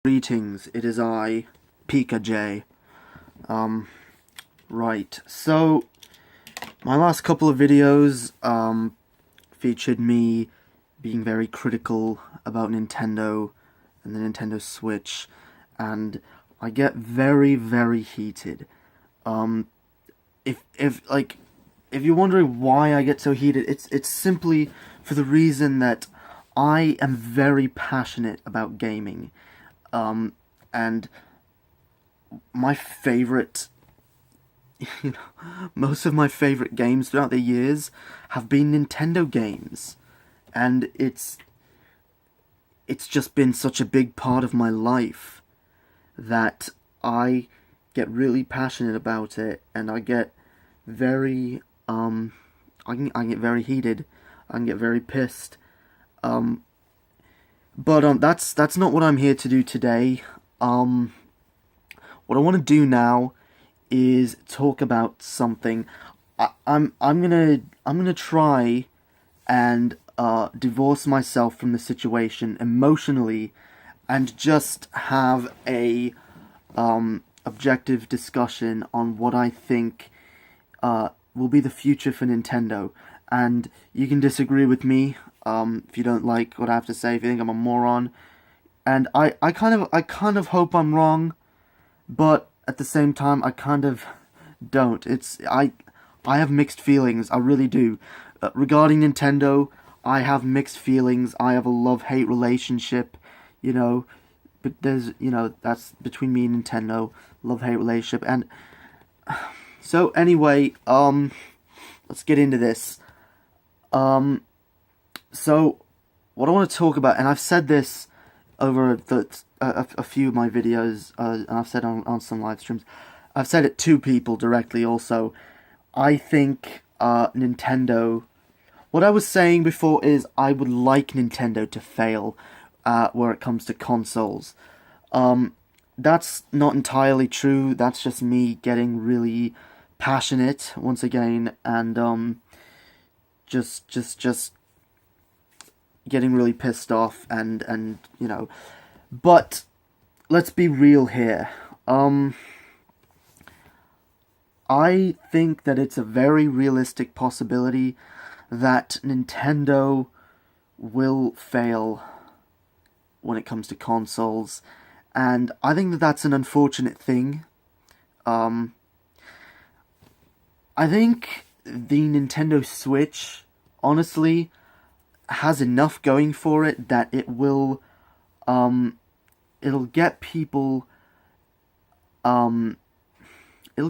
Greetings, it is I, Pika J. Right, so, my last couple of videos, featured me being very critical about Nintendo and the Nintendo Switch, and I get very, very heated. If you're wondering why I get so heated, it's simply for the reason that I am very passionate about gaming. And my favorite, most of my favorite games throughout the years have been Nintendo games, and it's just been such a big part of my life that I get really passionate about it, and I get very I get very heated, I can get very pissed. But that's not what I'm here to do today. What I want to do now is talk about something. I'm gonna try and divorce myself from the situation emotionally, and just have a objective discussion on what I think will be the future for Nintendo. And you can disagree with me if you don't like what I have to say, if you think I'm a moron. And I kind of hope I'm wrong, but at the same time I kind of don't. I have mixed feelings, I really do. Regarding Nintendo, I have mixed feelings. I have a love-hate relationship, you know, but there's, that's between me and Nintendo, love-hate relationship. And so anyway, let's get into this. So what I want to talk about, and I've said this over a few of my videos, and I've said on some live streams, I've said it to people directly also. I think Nintendo, what I was saying before is I would like Nintendo to fail where it comes to consoles. That's not entirely true. That's just me getting really passionate once again, and just getting really pissed off, and but let's be real here. I think that it's a very realistic possibility that Nintendo will fail when it comes to consoles, and I think that that's an unfortunate thing. I think the Nintendo Switch, honestly, has enough going for it that it'll get people, it'll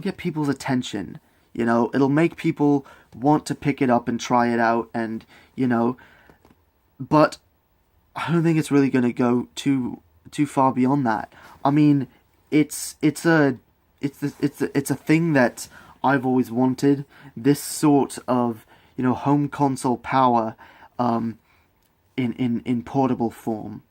get people's attention. It'll make people want to pick it up and try it out, and but I don't think it's really going to go too far beyond that. I mean, it's a thing that I've always wanted. This sort of home console power in portable form.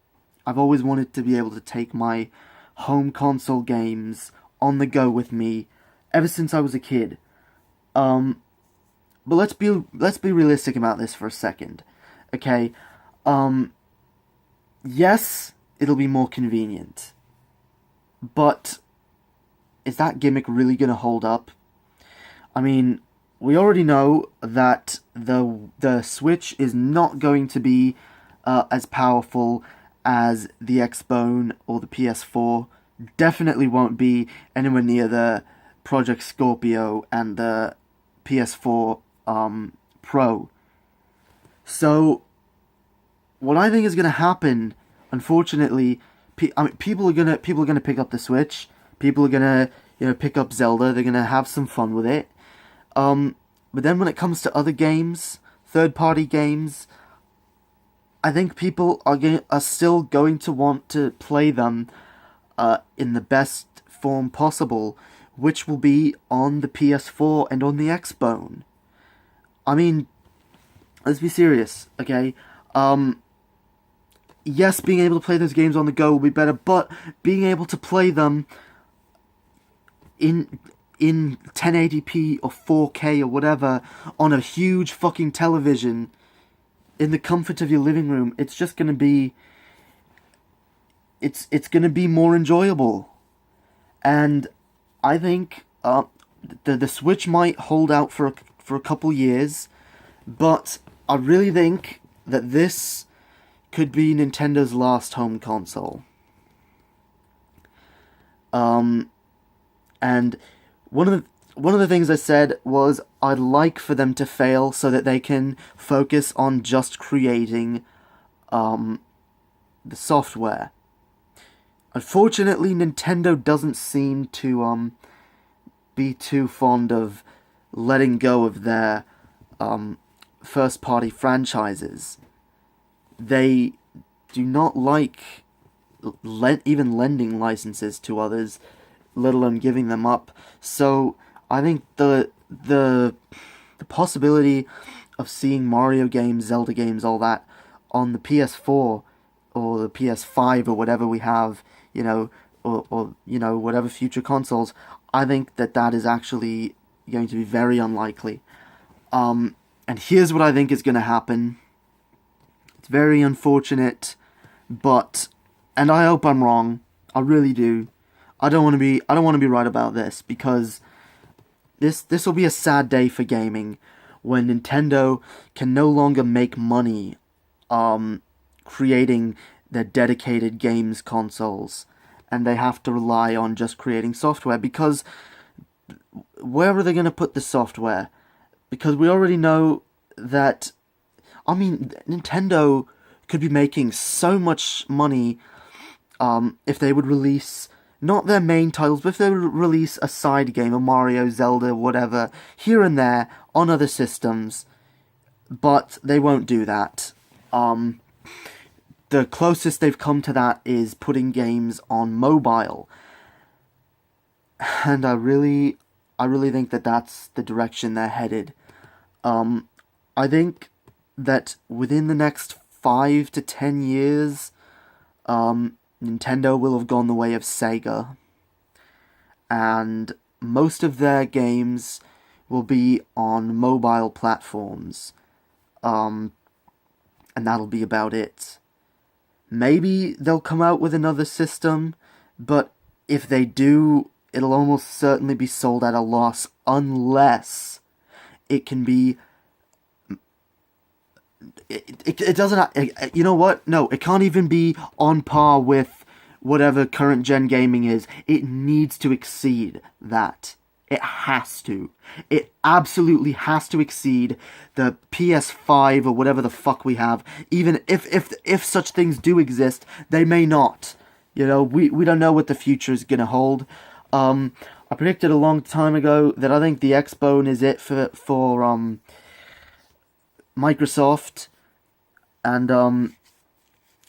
I've always wanted to be able to take my home console games on the go with me ever since I was a kid. But let's be realistic about this for a second. Okay? Yes, it'll be more convenient. But is that gimmick really going to hold up? I mean, we already know that the Switch is not going to be as powerful as the Xbone or the PS4. Definitely won't be anywhere near the Project Scorpio and the PS4 Pro. So, what I think is going to happen, unfortunately, people are gonna pick up the Switch. People are gonna pick up Zelda. They're gonna have some fun with it. But then when it comes to other games, third-party games, I think people are still going to want to play them in the best form possible, which will be on the PS4 and on the Xbone. I mean, let's be serious, okay? Yes, being able to play those games on the go will be better, but being able to play them in 1080p or 4K or whatever on a huge fucking television in the comfort of your living room, it's just going to be it's going to be more enjoyable. And I think the Switch might hold out for a couple years, but I really think that this could be Nintendo's last home console. And one of the things I said was I'd like for them to fail so that they can focus on just creating the software. Unfortunately, Nintendo doesn't seem to be too fond of letting go of their first-party franchises. They do not like even lending licenses to others, let alone giving them up. So I think the possibility of seeing Mario games, Zelda games, all that on the PS4 or the PS5 or whatever we have, or whatever future consoles, I think that is actually going to be very unlikely. And here's what I think is going to happen. It's very unfortunate, and I hope I'm wrong. I really do. I don't want to be right about this, because this will be a sad day for gaming when Nintendo can no longer make money creating their dedicated games consoles, and they have to rely on just creating software, because where are they going to put the software? Because we already know that, Nintendo could be making so much money if they would release not their main titles, but if they would release a side game, a Mario, Zelda, whatever, here and there on other systems. But they won't do that. The closest they've come to that is putting games on mobile. And I really think that that's the direction they're headed. I think that within the next 5 to 10 years, Nintendo will have gone the way of Sega. And most of their games will be on mobile platforms. And that'll be about it. Maybe they'll come out with another system, but if they do, it'll almost certainly be sold at a loss, unless it can be... It doesn't... You know what? No, it can't even be on par with whatever current gen gaming is. It needs to exceed that. It has to. It absolutely has to exceed the PS5 or whatever the fuck we have. Even if such things do exist, they may not. We don't know what the future is going to hold. I predicted a long time ago that I think the Xbone is it for Microsoft, and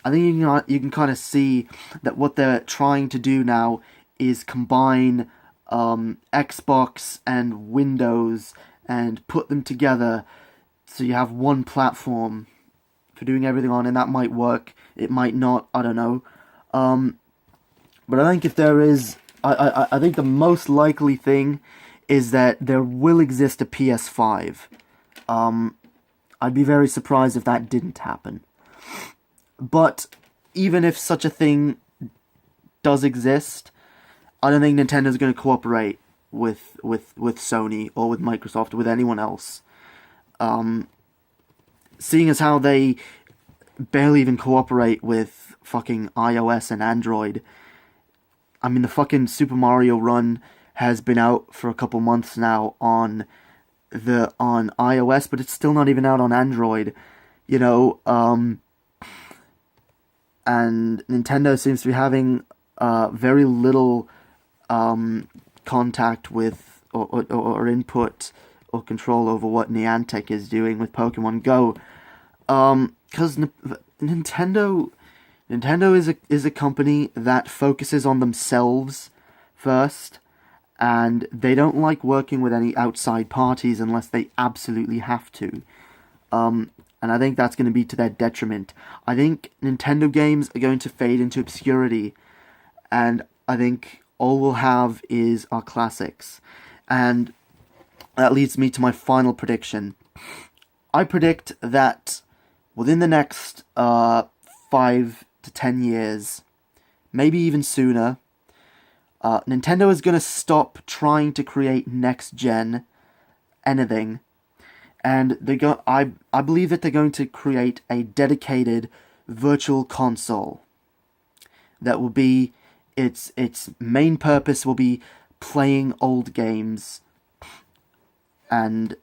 I think you can kind of see that what they're trying to do now is combine Xbox and Windows and put them together so you have one platform for doing everything on, and that might work, it might not, I don't know. But I think if there is, I think the most likely thing is that there will exist a PS5. I'd be very surprised if that didn't happen. But even if such a thing does exist, I don't think Nintendo's going to cooperate with Sony or with Microsoft or with anyone else. Seeing as how they barely even cooperate with fucking iOS and Android. The fucking Super Mario Run has been out for a couple months now on iOS, but it's still not even out on Android. And Nintendo seems to be having very little contact with or input or control over what Niantic is doing with Pokemon Go, because Nintendo is a company that focuses on themselves first, and they don't like working with any outside parties unless they absolutely have to. And I think that's going to be to their detriment. I think Nintendo games are going to fade into obscurity, and I think all we'll have is our classics. And that leads me to my final prediction. I predict that within the next 5 to 10 years, maybe even sooner. Nintendo is going to stop trying to create next-gen anything, and I believe that they're going to create a dedicated virtual console that will be its main purpose will be playing old games and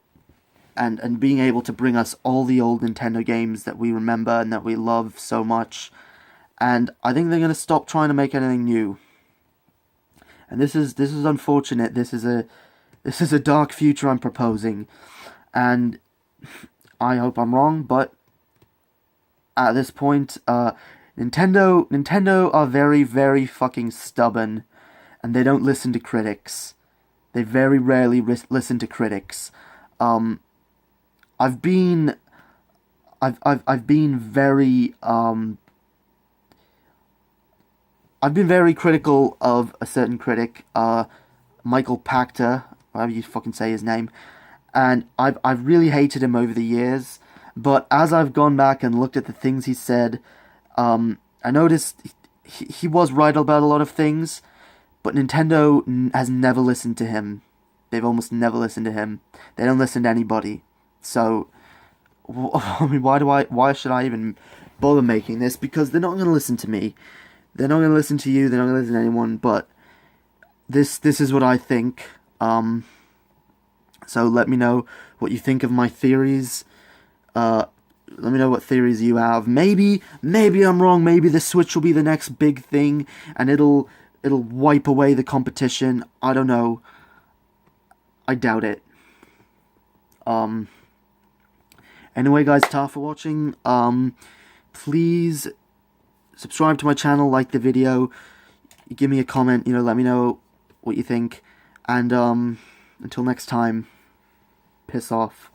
being able to bring us all the old Nintendo games that we remember and that we love so much. And I think they're going to stop trying to make anything new. And this is unfortunate. This is a dark future I'm proposing, and I hope I'm wrong. But at this point, Nintendo are very, very fucking stubborn, and they don't listen to critics. They very rarely listen to critics. I've been very I've been very critical of a certain critic, Michael Pachter, however you fucking say his name, and I've really hated him over the years. But as I've gone back and looked at the things he said, I noticed he was right about a lot of things, but Nintendo has never listened to him. They've almost never listened to him. They don't listen to anybody. So, I mean, why should I even bother making this? Because they're not going to listen to me. They're not going to listen to you. They're not going to listen to anyone. But this is what I think. So let me know what you think of my theories. Let me know what theories you have. Maybe I'm wrong. Maybe the Switch will be the next big thing, and it'll wipe away the competition. I don't know. I doubt it. Anyway, guys, ta for watching. Please subscribe to my channel, like the video, give me a comment, let me know what you think, and until next time, piss off.